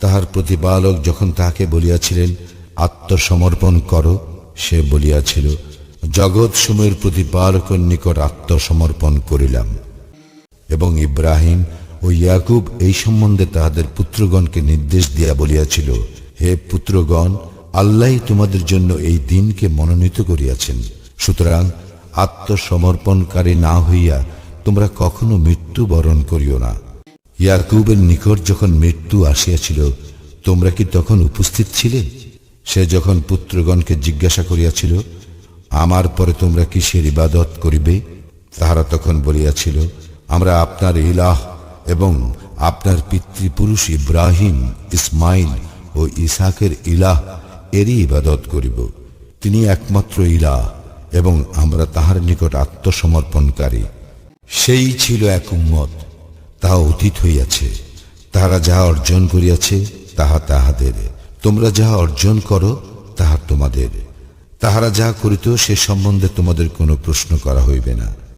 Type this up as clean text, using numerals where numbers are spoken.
তাহার প্রতিপালক যখন তাহাকে বলিয়াছিলেন, আত্মসমর্পণ করো, সে বলিয়াছিল, জগৎ সমূহের প্রতিপালকের নিকট আত্মসমর্পণ করিলাম। এবং ইব্রাহিম ও ইয়াকুব এই সম্বন্ধে তাহাদের পুত্রগণকে নির্দেশ দিয়া বলিয়াছিল, হে পুত্রগণ, আল্লাহ তোমাদের জন্য এই দিনকে মনোনীত করিয়াছেন, সুতরাং আত্মসমর্পণকারী না হইয়া তোমরা কখনো মৃত্যু বরণ করিও না। ইয়াকুবের নিকট যখন মৃত্যু আসিয়াছিল, তোমরা কি তখন উপস্থিত ছিলে? সে যখন পুত্রগণকে জিজ্ঞাসা করিয়াছিল, আমার পরে তোমরা কিসের ইবাদত করিবে? তাহারা তখন বলিয়াছিল, আমরা আপনার ইলাহ এবং আপনার পিতৃপুরুষ ইব্রাহিম, ইসমাইল ও ইসাকের ইলাহ এরই ইবাদত করিব। তিনি একমাত্র ইলাহ এবং আমরা তাহার নিকট আত্মসমর্পণকারী। সেই ছিল এক উম্মত, তাহা অতীত হইয়াছে। তাহারা যাহা অর্জন করিয়াছে তাহা তাহাদের, তোমরা যাহা অর্জন করো তাহা তোমাদের। তাহারা যাহা করিত সে সম্বন্ধে তোমাদের কোনো প্রশ্ন করা হইবে না।